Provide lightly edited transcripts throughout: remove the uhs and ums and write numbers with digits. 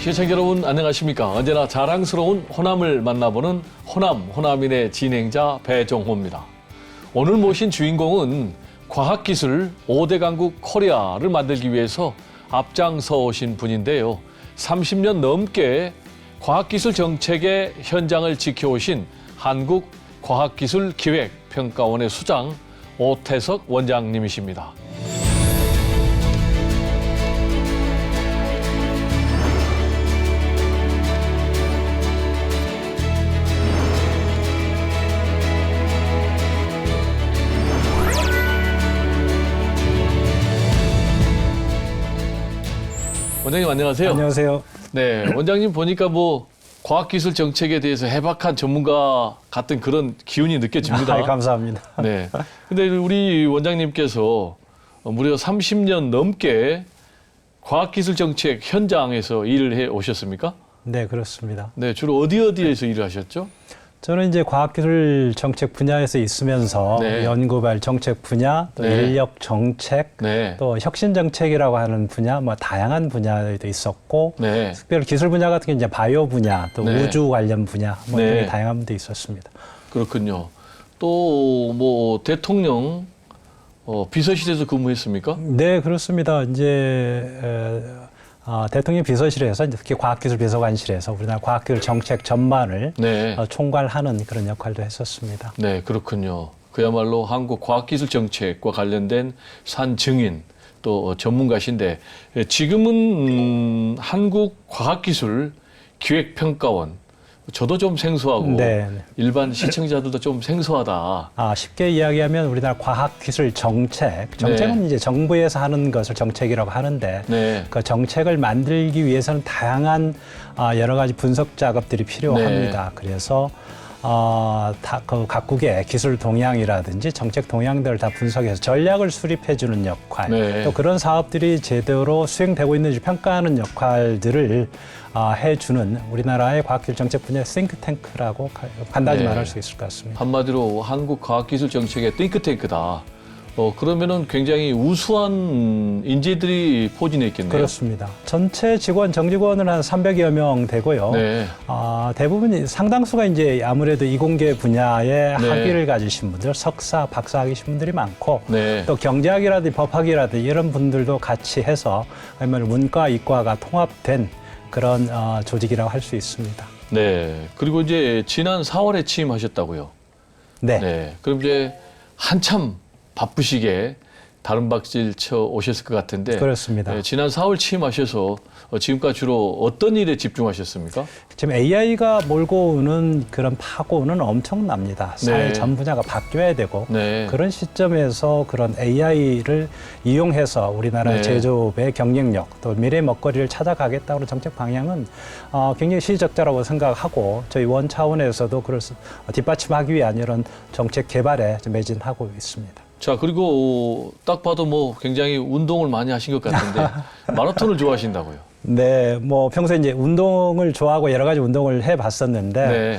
시청자 여러분 안녕하십니까. 언제나 자랑스러운 호남을 만나보는 호남인의 진행자 배종호입니다. 오늘 모신 주인공은 과학기술 5대 강국 코리아를 만들기 위해서 앞장서 오신 분인데요. 30년 넘게 과학기술 정책의 현장을 지켜오신 한국과학기술기획평가원의 수장 오태석 원장님이십니다. 원장님 안녕하세요. 안녕하세요. 네, 원장님 보니까 뭐 과학기술 정책에 대해서 해박한 전문가 같은 그런 기운이 느껴집니다. 감사합니다. 네. 근데 우리 원장님께서 무려 30년 넘게 과학기술 정책 현장에서 일을 해 오셨습니까? 네, 그렇습니다. 네, 주로 어디에서 일을 하셨죠? 저는 이제 과학기술 정책 분야에서 있으면서 네. 연구발 정책 분야, 또 네. 인력 정책, 네. 또 혁신 정책이라고 하는 분야, 뭐 다양한 분야에도 있었고, 네. 특별히 기술 분야 같은 게 이제 바이오 분야, 또 네. 우주 관련 분야, 뭐 네. 되게 다양한 분도 있었습니다. 그렇군요. 또 뭐 대통령 비서실에서 근무했습니까? 네, 그렇습니다. 이제 대통령 비서실에서 이제 특히 과학기술 비서관실에서 우리나라 과학기술 정책 전반을 네. 총괄하는 그런 역할도 했었습니다. 네, 그렇군요. 그야말로 한국 과학기술 정책과 관련된 산 증인 또 전문가신데 지금은 한국 과학기술 기획평가원 저도 좀 생소하고 네. 일반 시청자들도 좀 생소하다. 쉽게 이야기하면 우리나라 과학기술 정책은 네. 이제 정부에서 하는 것을 정책이라고 하는데 네. 그 정책을 만들기 위해서는 다양한 여러 가지 분석 작업들이 필요합니다. 그래서 그 각국의 기술 동향이라든지 정책 동향들을 다 분석해서 전략을 수립해주는 역할, 네. 또 그런 사업들이 제대로 수행되고 있는지 평가하는 역할들을 해주는 우리나라의 과학기술 정책 분야의 싱크탱크라고 간단히 네. 말할 수 있을 것 같습니다. 한마디로 한국 과학기술 정책의 띵크탱크다. 그러면은 굉장히 우수한 인재들이 포진해 있겠네요. 그렇습니다. 전체 정직원은 한 300여 명 되고요. 네. 대부분 상당수가 이제 아무래도 이공계 분야의 네. 학위를 가지신 분들, 석사, 박사학위신 분들이 많고 네. 또 경제학이라든지 법학이라든지 이런 분들도 같이 해서 아니면 문과, 이과가 통합된 그런 조직이라고 할 수 있습니다. 네. 그리고 이제 지난 4월에 취임하셨다고요. 네. 네. 그럼 이제 한참 바쁘시게 다른 박질 쳐 오셨을 것 같은데. 그렇습니다. 네, 지난 4월 취임하셔서 지금까지 주로 어떤 일에 집중하셨습니까? 지금 AI가 몰고 오는 그런 파고는 엄청납니다. 사회 네. 전 분야가 바뀌어야 되고 네. 그런 시점에서 그런 AI를 이용해서 우리나라의 네. 제조업의 경쟁력 또 미래 먹거리를 찾아가겠다는 정책 방향은 굉장히 시적절하고 생각하고 저희 원 차원에서도 그걸 뒷받침하기 위한 이런 정책 개발에 매진하고 있습니다. 자, 그리고 딱 봐도 뭐 굉장히 운동을 많이 하신 것 같은데 마라톤을 좋아하신다고요? 네, 뭐 평소에 이제 운동을 좋아하고 여러 가지 운동을 해봤었는데 네.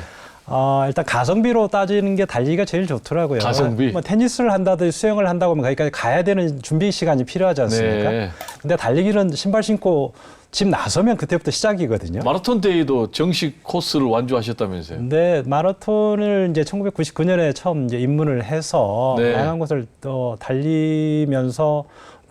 일단 가성비로 따지는 게 달리기가 제일 좋더라고요. 가성비? 뭐 테니스를 한다든지 수영을 한다고 하면 거기까지 가야 되는 준비 시간이 필요하지 않습니까? 네. 근데 달리기는 신발 신고 집 나서면 그때부터 시작이거든요. 마라톤 대회도 정식 코스를 완주하셨다면서요? 근데 마라톤을 이제 1999년에 처음 이제 입문을 해서 네. 다양한 곳을 또 달리면서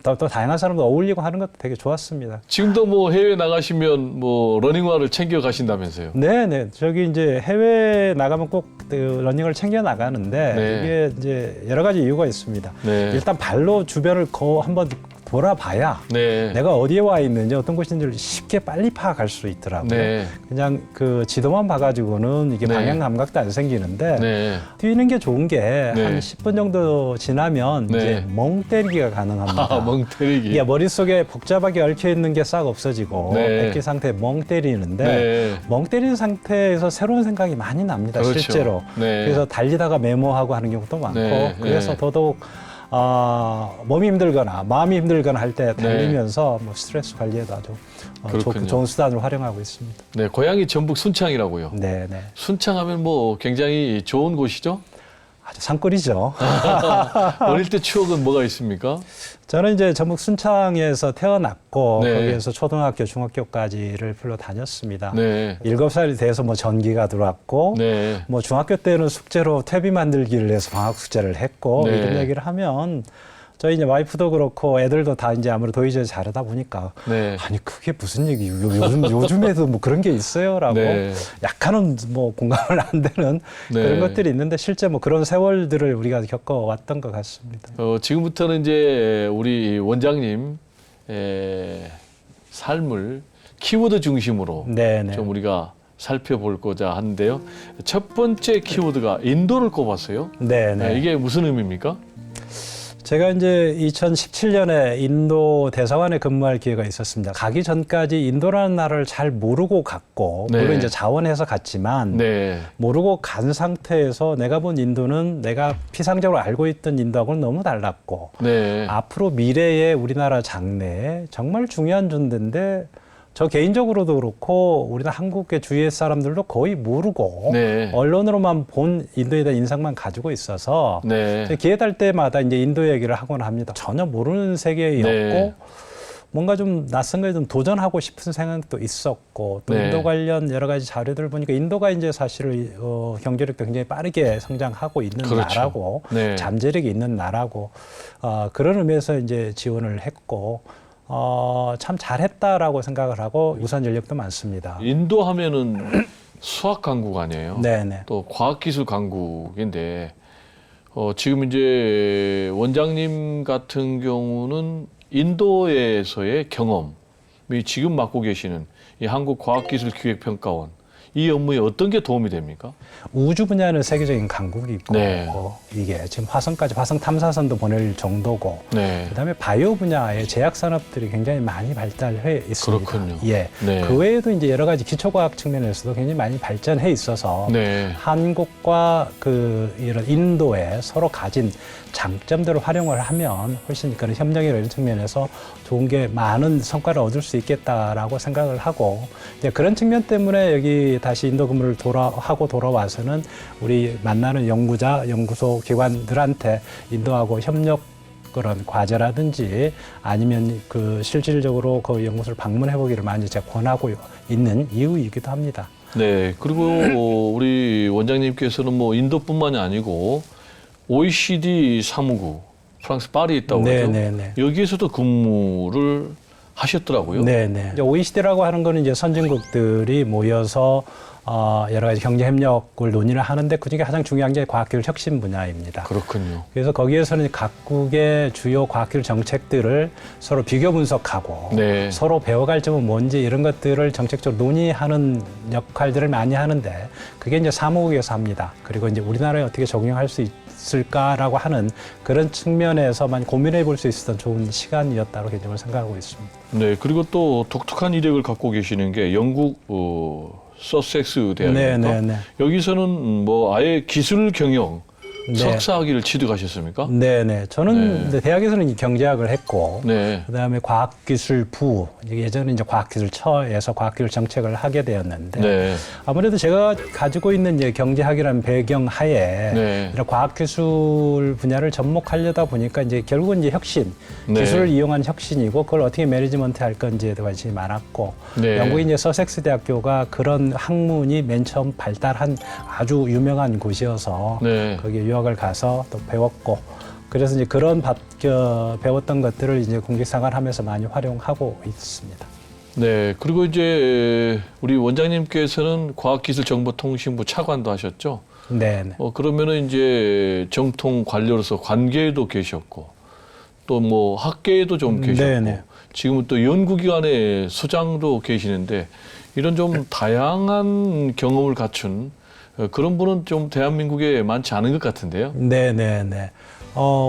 또 다양한 사람도 어울리고 하는 것도 되게 좋았습니다. 지금도 뭐 해외 나가시면 뭐 러닝화를 챙겨 가신다면서요? 네네. 저기 이제 해외 나가면 꼭 그 러닝을 챙겨 나가는데 네. 이게 이제 여러 가지 이유가 있습니다. 네. 일단 발로 주변을 한번 돌아봐야 네. 내가 어디에 와 있는지 어떤 곳인지를 쉽게 빨리 파악할 수 있더라고요. 네. 그냥 그 지도만 봐가지고는 이게 네. 방향 감각도 안 생기는데 네. 뛰는 게 좋은 게 네. 한 10분 정도 지나면 네. 이제 멍 때리기가 가능합니다. 멍 때리기. 이게 머릿속에 복잡하게 얽혀 있는 게 싹 없어지고 네. 백기 상태에 멍 때리는데 네. 멍 때리는 상태에서 새로운 생각이 많이 납니다. 그렇죠. 실제로. 네. 그래서 달리다가 메모하고 하는 경우도 많고 네. 그래서 네. 더더욱 몸이 힘들거나 마음이 힘들거나 할 때 달리면서 뭐 스트레스 관리에도 아주 좋은 수단으로 활용하고 있습니다. 네, 고향이 전북 순창이라고요. 네, 네. 순창하면 뭐 굉장히 좋은 곳이죠? 아주 산골이죠. 어릴 때 추억은 뭐가 있습니까? 저는 이제 전북 순창에서 태어났고 네. 거기에서 초등학교, 중학교까지를 불러 다녔습니다. 네. 7살이 돼서 뭐 전기가 들어왔고 네. 뭐 중학교 때는 숙제로 퇴비 만들기를 해서 방학 숙제를 했고 네. 이런 얘기를 하면 저희 이제 와이프도 그렇고 애들도 다 이제 아무래도 도의제에 잘하다 보니까 네. 아니 그게 무슨 얘기 요즘에도 뭐 그런 게 있어요라고 네. 약간은 뭐 공감을 안 되는 네. 그런 것들이 있는데 실제 뭐 그런 세월들을 우리가 겪어왔던 것 같습니다. 지금부터는 이제 우리 원장님 삶을 키워드 중심으로 네네. 좀 우리가 살펴볼고자 하는데요. 첫 번째 키워드가 인도를 꼽았어요. 네네. 이게 무슨 의미입니까? 제가 이제 2017년에 인도 대사관에 근무할 기회가 있었습니다. 가기 전까지 인도라는 나라를 잘 모르고 갔고, 네. 물론 이제 자원해서 갔지만, 네. 모르고 간 상태에서 내가 본 인도는 내가 피상적으로 알고 있던 인도하고는 너무 달랐고, 네. 앞으로 미래의 우리나라 장래에 정말 중요한 존재인데, 저 개인적으로도 그렇고 우리나라 한국의 주위의 사람들도 거의 모르고 네. 언론으로만 본 인도에 대한 인상만 가지고 있어서 네. 기회 될 때마다 이제 인도 얘기를 하곤 합니다. 전혀 모르는 세계였고 네. 뭔가 좀 낯선 거에 좀 도전하고 싶은 생각도 있었고 또 네. 인도 관련 여러 가지 자료들 보니까 인도가 이제 사실 경제력도 굉장히 빠르게 성장하고 있는 그렇죠. 나라고 네. 잠재력이 있는 나라고 그런 의미에서 이제 지원을 했고 참 잘했다라고 생각을 하고 우선 전력도 많습니다. 인도 하면은 수학 강국 아니에요. 네네. 또 과학기술 강국인데 지금 이제 원장님 같은 경우는 인도에서의 경험이 지금 맡고 계시는 이 한국과학기술기획평가원 이 업무에 어떤 게 도움이 됩니까? 우주 분야는 세계적인 강국이 있고 네. 이게 지금 화성까지 화성 탐사선도 보낼 정도고 네. 그다음에 바이오 분야의 제약 산업들이 굉장히 많이 발달해 있습니다. 그렇군요. 예. 네. 그 외에도 이제 여러 가지 기초과학 측면에서도 굉장히 많이 발전해 있어서 네. 한국과 이런 인도에 서로 가진 장점들을 활용을 하면 훨씬 그런 협력이나 이런 측면에서 좋은 게 많은 성과를 얻을 수 있겠다라고 생각을 하고 이제 그런 측면 때문에 여기 다시 인도 근무를 하고 돌아와서는 우리 만나는 연구소 기관들한테 인도하고 협력 그런 과제라든지 아니면 실질적으로 그 연구소를 방문해 보기를 많이 제가 권하고 있는 이유이기도 합니다. 네. 그리고 우리 원장님께서는 뭐 인도뿐만이 아니고 OECD 사무국 프랑스 파리에 있다고 하죠. 네네네. 여기에서도 근무를 하셨더라고요. 네네. 이제 OECD라고 하는 거는 이제 선진국들이 모여서 여러 가지 경제 협력을 논의를 하는데 그중에 가장 중요한 게 과학기술 혁신 분야입니다. 그렇군요. 그래서 거기에서는 각국의 주요 과학기술 정책들을 서로 비교 분석하고 네. 서로 배워갈 점은 뭔지 이런 것들을 정책적으로 논의하는 역할들을 많이 하는데 그게 이제 사무국에서 합니다. 그리고 이제 우리나라에 어떻게 적용할 수 있을까라고 하는 그런 측면에서만 고민해 볼 수 있었던 좋은 시간이었다고 개인적으로 생각하고 있습니다. 네. 그리고 또 독특한 이력을 갖고 계시는 게 영국 서섹스 대학입니까? 네네네. 여기서는 뭐 아예 기술 경영 네. 석사학위를 취득하셨습니까? 네네. 저는 네. 대학에서는 이제 경제학을 했고, 네. 그다음에 과학기술부, 예전에 이제 과학기술처에서 과학기술 정책을 하게 되었는데, 네. 아무래도 제가 가지고 있는 이제 경제학이라는 배경 하에 네. 이런 과학기술 분야를 접목하려다 보니까 이제 결국은 이제 혁신, 네. 기술을 이용한 혁신이고, 그걸 어떻게 매니지먼트 할 건지에 대해 관심이 많았고, 네. 영국의 이제 서섹스 대학교가 그런 학문이 맨 처음 발달한 아주 유명한 곳이어서 네. 거기에 유학을 가서 또 배웠고 그래서 이제 그런 배웠던 것들을 이제 공직생활하면서 많이 활용하고 있습니다. 네. 그리고 이제 우리 원장님께서는 과학기술정보통신부 차관도 하셨죠? 네. 그러면은 이제 정통 관료로서 관계에도 계셨고 또 뭐 학계에도 좀 계셨고 네네. 지금은 또 연구기관의 소장도 계시는데 이런 좀 다양한 경험을 갖춘 그런 분은 좀 대한민국에 많지 않은 것 같은데요. 네네네.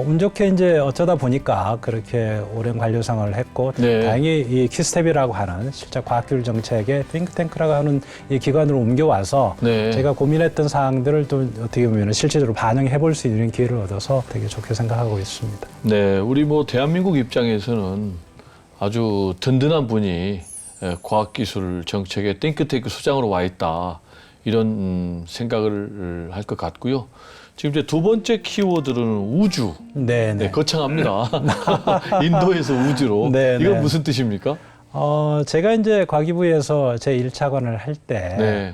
운 좋게 이제 어쩌다 보니까 그렇게 오랜 관료 생활을 했고 네. 다행히 이 키스텝이라고 하는 실제 과학기술 정책의 띵크탱크라고 하는 이 기관으로 옮겨와서 네. 제가 고민했던 사항들을 또 어떻게 보면 실질적으로 반영해 볼 수 있는 기회를 얻어서 되게 좋게 생각하고 있습니다. 네, 우리 뭐 대한민국 입장에서는 아주 든든한 분이 과학기술 정책의 띵크탱크 수장으로 와 있다. 이런 생각을 할 것 같고요. 지금 이제 두 번째 키워드는 우주. 네, 네, 네. 거창합니다. 인도에서 우주로. 네, 이건 네. 무슨 뜻입니까? 제가 이제 과기부에서 제 1차관을 할 때, 네.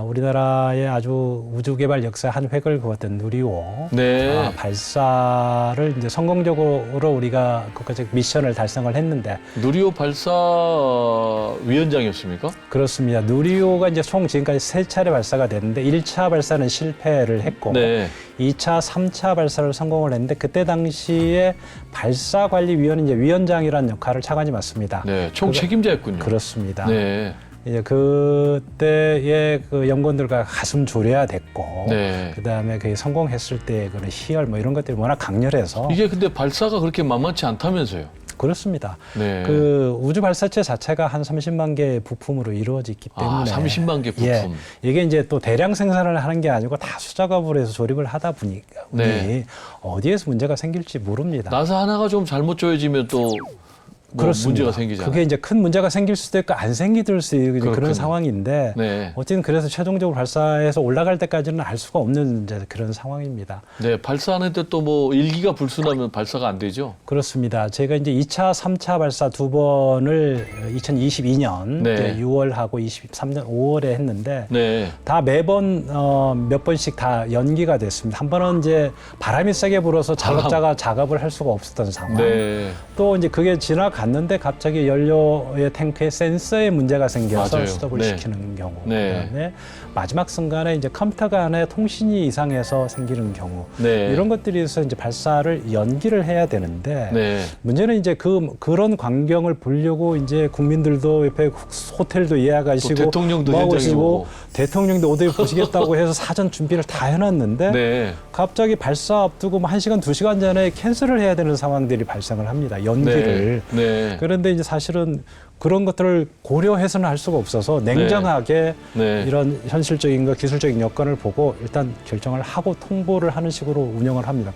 우리나라의 아주 우주개발 역사에 한 획을 그었던 누리호 네. 발사를 이제 성공적으로 우리가 국가적 미션을 달성을 했는데, 누리호 발사 위원장이었습니까? 그렇습니다. 누리호가 이제 총 지금까지 3차례 발사가 됐는데 1차 발사는 실패를 했고 네. 2차, 3차 발사를 성공을 했는데 그때 당시에 발사관리위원회 이제 위원장이라는 역할을 차관이 맡습니다. 네. 총 책임자였군요. 그렇습니다. 네. 이제 그때의 그 연구원들과 가슴 졸여야 됐고, 네. 그다음에 그 성공했을 때 그런 희열 뭐 이런 것들이 워낙 강렬해서 이게 근데 발사가 그렇게 만만치 않다면서요? 그렇습니다. 네. 그 우주 발사체 자체가 한 30만 개의 부품으로 이루어지기 때문에 30만 개 부품. 예, 이게 이제 또 대량 생산을 하는 게 아니고 다 수작업으로 해서 조립을 하다 보니 네. 어디에서 문제가 생길지 모릅니다. 나사 하나가 좀 잘못 조여지면 또 뭐 그렇습니다. 문제가 생기잖아요. 그게 이제 큰 문제가 생길 수도 있고 안 생길 수도 있고 그렇군요. 그런 상황인데 네. 어쨌든 그래서 최종적으로 발사해서 올라갈 때까지는 알 수가 없는 이제 그런 상황입니다. 네, 발사하는데 또 뭐 일기가 불순하면 발사가 안 되죠? 그렇습니다. 제가 이제 2차, 3차 발사 두 번을 2022년 네. 6월하고 23년 5월에 했는데 네. 다 매번 몇 번씩 다 연기가 됐습니다. 한 번은 이제 바람이 세게 불어서 작업자가 작업을 할 수가 없었던 상황. 네. 또 이제 그게 지나갔는데 갑자기 연료의 탱크에 센서에 문제가 생겨서 맞아요. 스톱을 네. 시키는 경우. 네. 그다음에 마지막 순간에 이제 컴퓨터 간의 통신이 이상해서 생기는 경우. 네. 이런 것들이 있어서 이제 발사를 연기를 해야 되는데 네. 문제는 이제 그런 광경을 보려고 이제 국민들도 옆에 호텔도 예약하시고 또 대통령도 뭐 현장에 하시고 오고. 대통령도 어디 보시겠다고 해서 사전 준비를 다 해놨는데 네. 갑자기 발사 앞두고 뭐 1시간, 2시간 전에 캔슬을 해야 되는 상황들이 발생을 합니다. 연기를. 네. 네. 그런데 이제 사실은 그런 것들을 고려해서는 할 수가 없어서 냉정하게 네. 이런 현실적인 거 기술적인 여건을 보고 일단 결정을 하고 통보를 하는 식으로 운영을 합니다.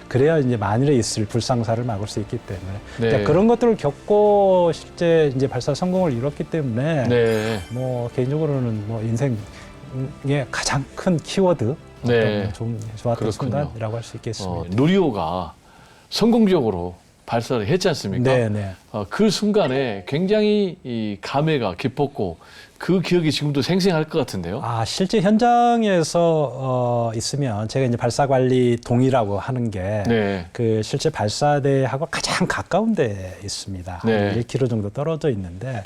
그래야 이제 만일에 있을 불상사를 막을 수 있기 때문에 네. 그러니까 그런 것들을 겪고 실제 이제 발사 성공을 이뤘기 때문에 네. 뭐 개인적으로는 뭐 인생의 가장 큰 키워드 네. 좀 좋았던 그렇군요. 순간이라고 할 수 있겠습니다. 누리호가 성공적으로 발사를 했지 않습니까? 네. 그 순간에 굉장히 이 감회가 깊었고 그 기억이 지금도 생생할 것 같은데요. 실제 현장에서 있으면 제가 이제 발사관리 동이라고 하는 게 네. 그 실제 발사대하고 가장 가까운 데 있습니다. 네. 한 1km 정도 떨어져 있는데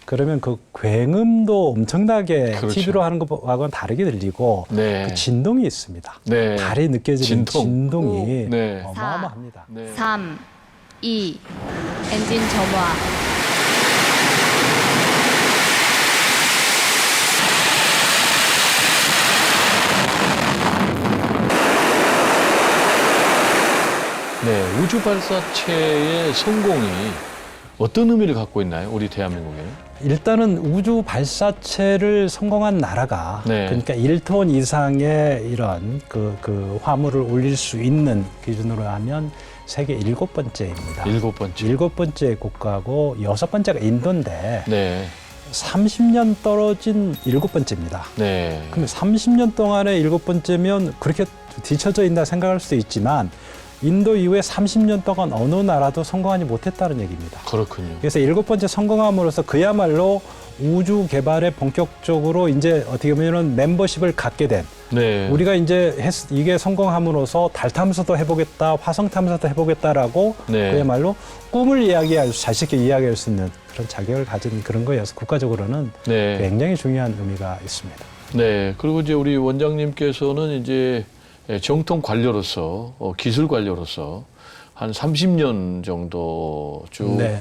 그러면 그 굉음도 엄청나게 그렇죠. TV로 하는 것하고는 다르게 들리고 네. 그 진동이 있습니다. 네. 발이 느껴지는 진동이 네. 어마어마합니다. 네. 3, 2, 엔진 점화. 네, 우주 발사체의 성공이 어떤 의미를 갖고 있나요? 우리 대한민국에는? 일단은 우주 발사체를 성공한 나라가 네. 그러니까 1톤 이상의 이런 그 화물을 올릴 수 있는 기준으로 하면 세계 7번째입니다. 7번째. 7번째 국가고 6번째가 인도인데 네. 30년 떨어진 7번째입니다. 네. 그럼 30년 동안에 7번째면 그렇게 뒤처져 있나 생각할 수도 있지만 인도 이후에 30년 동안 어느 나라도 성공하지 못했다는 얘기입니다. 그렇군요. 그래서 7번째 성공함으로써 그야말로 우주 개발에 본격적으로 이제 어떻게 보면은 멤버십을 갖게 된 네. 우리가 이제 이게 성공함으로써 달 탐사도 해보겠다, 화성 탐사도 해보겠다라고 네. 그야말로 꿈을 자신 있게 이야기할 수 있는 그런 자격을 가진 그런 거여서 국가적으로는 네. 굉장히 중요한 의미가 있습니다. 네. 그리고 이제 우리 원장님께서는 이제 정통 관료로서 기술 관료로서 한 30년 정도 쭉 네.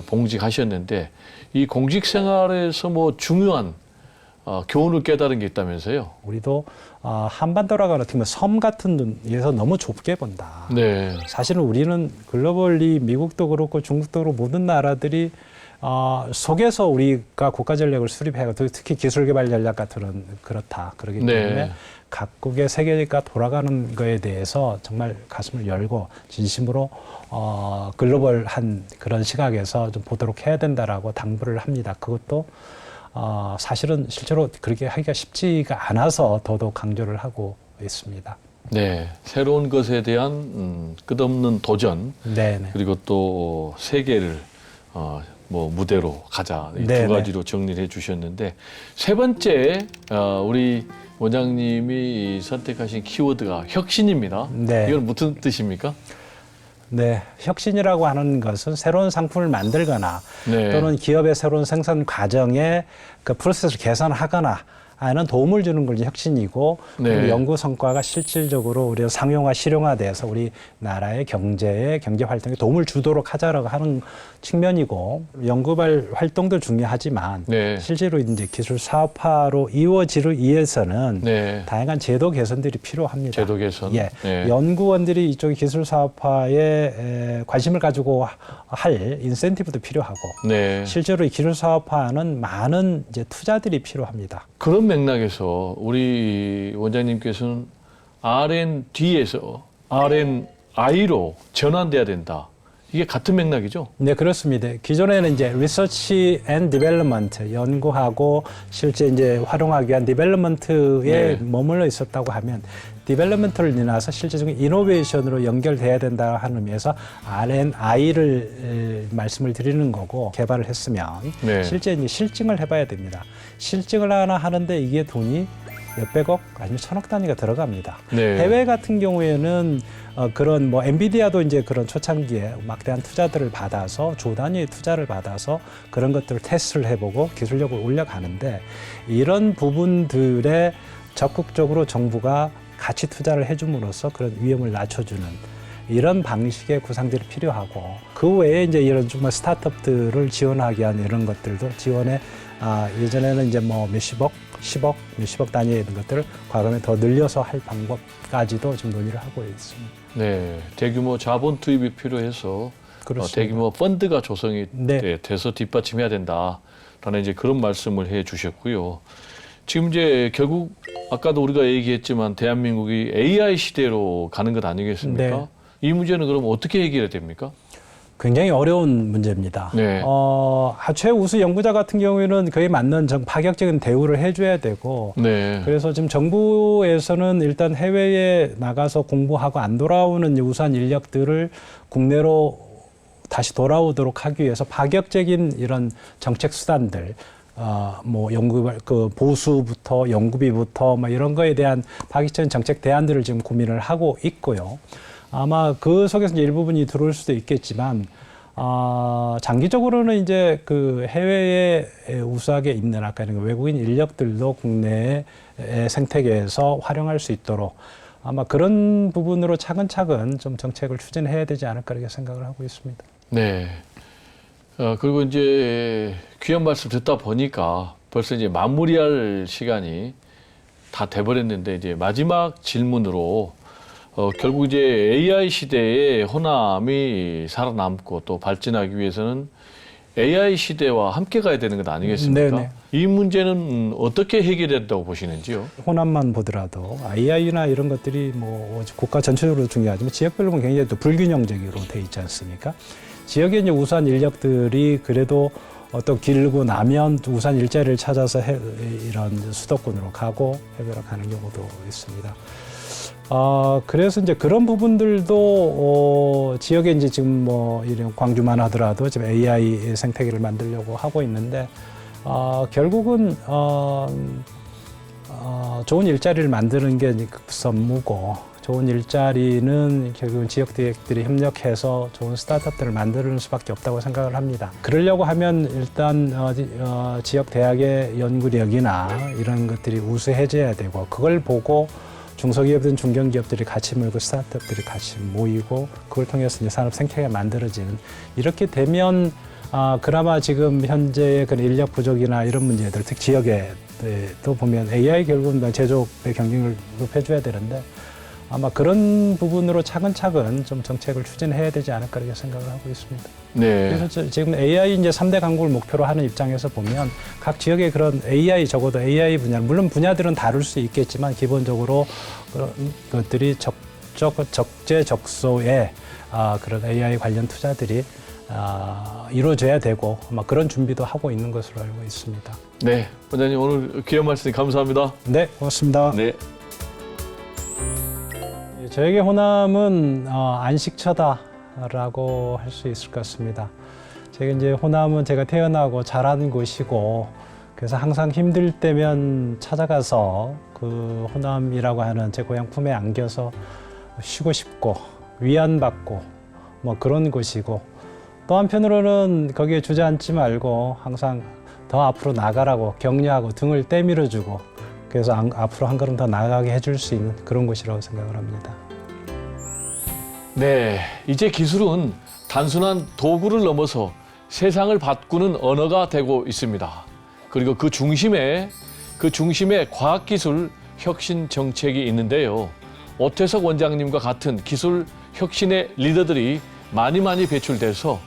봉직하셨는데 이 공직 생활에서 뭐 중요한 교훈을 깨달은 게 있다면서요? 우리도 한반도라고 하는 어떻게 보면 섬 같은 데서 너무 좁게 본다. 네. 사실은 우리는 글로벌리 미국도 그렇고 중국도 그렇고 모든 나라들이 속에서 우리가 국가 전략을 수립해야 특히 기술 개발 전략 같은 그렇다. 그렇기 때문에 네. 각국의 세계가 돌아가는 거에 대해서 정말 가슴을 열고 진심으로 글로벌한 그런 시각에서 좀 보도록 해야 된다라고 당부를 합니다. 그것도 사실은 실제로 그렇게 하기가 쉽지가 않아서 더더욱 강조를 하고 있습니다. 네, 새로운 것에 대한 끝없는 도전 네네. 그리고 또 세계를 뭐 무대로 가자 이 두 네네. 가지로 정리를 해주셨는데 세 번째 우리 원장님이 선택하신 키워드가 혁신입니다. 네. 이건 무슨 뜻입니까? 네, 혁신이라고 하는 것은 새로운 상품을 만들거나 네. 또는 기업의 새로운 생산 과정에 그 프로세스를 개선하거나 하는 도움을 주는 걸 이제 혁신이고 네. 그리고 연구 성과가 실질적으로 우리가 상용화, 실용화돼서 우리 나라의 경제 활동에 도움을 주도록 하자라고 하는 측면이고 연구발 활동도 중요하지만 네. 실제로 이제 기술 사업화로 이루어지기 위해서는 네. 다양한 제도 개선들이 필요합니다. 제도 개선. 예, 네. 연구원들이 이쪽 기술 사업화에 관심을 가지고 할 인센티브도 필요하고 네. 실제로 이 기술 사업화는 많은 이제 투자들이 필요합니다. 그런 맥락에서 우리 원장님께서는 R&D에서 R&I로 전환돼야 된다. 이게 같은 맥락이죠? 네, 그렇습니다. 기존에는 이제 리서치 앤 디벨롭먼트, 연구하고 실제 이제 활용하기 위한 디벨롭먼트에 네. 머물러 있었다고 하면 디벨롭먼트를 지나서 실제적인 이노베이션으로 연결돼야 된다 하는 의미에서 R&I를 말씀을 드리는 거고 개발을 했으면 네. 실제 이제 실증을 해봐야 됩니다. 실증을 하나 하는데 이게 돈이 몇백억 아니면 천억 단위가 들어갑니다. 네. 해외 같은 경우에는 그런 뭐 엔비디아도 이제 그런 초창기에 막대한 투자들을 받아서 조 단위의 투자를 받아서 그런 것들을 테스트를 해보고 기술력을 올려가는데 이런 부분들에 적극적으로 정부가 같이 투자를 해줌으로써 그런 위험을 낮춰주는 이런 방식의 구상들이 필요하고 그 외에 이제 이런 정말 스타트업들을 지원하기 위한 이런 것들도 지원에 예전에는 이제 뭐 몇십억, 10억, 몇십억 단위의 이런 것들을 과감히 더 늘려서 할 방법까지도 지금 논의를 하고 있습니다. 네. 대규모 자본 투입이 필요해서 그렇습니다. 대규모 펀드가 조성이 네. 돼서 뒷받침해야 된다라는 이제 그런 말씀을 해 주셨고요. 지금 이제 결국 아까도 우리가 얘기했지만 대한민국이 AI 시대로 가는 것 아니겠습니까? 네. 이 문제는 그럼 어떻게 해결해야 됩니까? 굉장히 어려운 문제입니다. 네. 최우수 연구자 같은 경우에는 그에 맞는 파격적인 대우를 해줘야 되고 네. 그래서 지금 정부에서는 일단 해외에 나가서 공부하고 안 돌아오는 우수한 인력들을 국내로 다시 돌아오도록 하기 위해서 파격적인 이런 정책 수단들 뭐 그 보수부터 연구비부터 뭐 이런 거에 대한 파격적인 정책 대안들을 지금 고민을 하고 있고요. 아마 그 속에서 이제 일부분이 들어올 수도 있겠지만 장기적으로는 이제 그 해외에 우수하게 있는 아까 이런 외국인 인력들도 국내의 생태계에서 활용할 수 있도록 아마 그런 부분으로 차근차근 좀 정책을 추진해야 되지 않을까 이렇게 생각을 하고 있습니다. 네. 그리고 이제 귀한 말씀 듣다 보니까 벌써 이제 마무리할 시간이 다 돼버렸는데 이제 마지막 질문으로 결국 이제 AI 시대에 호남이 살아남고 또 발전하기 위해서는 AI 시대와 함께 가야 되는 것 아니겠습니까? 네네. 이 문제는 어떻게 해결된다고 보시는지요? 호남만 보더라도 AI나 이런 것들이 뭐 국가 전체적으로 중요하지만 지역별로 보면 굉장히 또 불균형적으로 돼 있지 않습니까? 지역에 이제 우수한 인력들이 그래도 또 길고 나면 우수한 일자리를 찾아서 이런 수도권으로 가고 해외로 가는 경우도 있습니다. 그래서 이제 그런 부분들도 지역에 이제 지금 뭐 이런 광주만 하더라도 지금 AI 생태계를 만들려고 하고 있는데 결국은 좋은 일자리를 만드는 게 급선무고 좋은 일자리는 결국은 지역 대학들이 협력해서 좋은 스타트업들을 만드는 수밖에 없다고 생각을 합니다. 그러려고 하면 일단 지역 대학의 연구력이나 이런 것들이 우수해져야 되고 그걸 보고 중소기업이든 중견기업들이 같이 모이고 스타트업들이 같이 모이고 그걸 통해서 이제 산업 생태계가 만들어지는 이렇게 되면 그나마 지금 현재의 그런 인력 부족이나 이런 문제들 특히 지역에 또 보면 AI 결국은 제조업의 경쟁력을 높여줘야 되는데 아마 그런 부분으로 차근차근 좀 정책을 추진해야 되지 않을까 이렇게 생각을 하고 있습니다. 네. 그래서 지금 AI 이제 3대 강국을 목표로 하는 입장에서 보면 각 지역의 그런 AI 적어도 AI 분야 물론 분야들은 다를 수 있겠지만 기본적으로 그런 것들이 적재적소에 그런 AI 관련 투자들이 이루어져야 되고 아마 그런 준비도 하고 있는 것으로 알고 있습니다. 네. 원장님 오늘 귀한 말씀 감사합니다. 네, 고맙습니다. 네. 저에게 호남은 안식처다라고 할 수 있을 것 같습니다. 제가 이제 호남은 제가 태어나고 자란 곳이고 그래서 항상 힘들 때면 찾아가서 그 호남이라고 하는 제 고향 품에 안겨서 쉬고 싶고 위안받고 뭐 그런 곳이고 또 한편으로는 거기에 주저앉지 말고 항상 더 앞으로 나가라고 격려하고 등을 떼밀어주고 그래서 앞으로 한 걸음 더 나아가게 해줄 수 있는 그런 곳이라고 생각을 합니다. 네, 이제 기술은 단순한 도구를 넘어서 세상을 바꾸는 언어가 되고 있습니다. 그리고 그 중심에 과학기술 혁신 정책이 있는데요. 오태석 원장님과 같은 기술 혁신의 리더들이 많이 배출돼서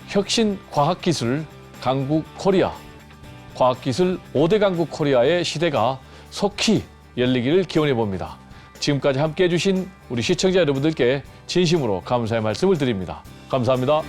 혁신 과학기술 강국 코리아, 과학기술 5대 강국 코리아의 시대가 속히 열리기를 기원해 봅니다. 지금까지 함께해 주신 우리 시청자 여러분들께 진심으로 감사의 말씀을 드립니다. 감사합니다.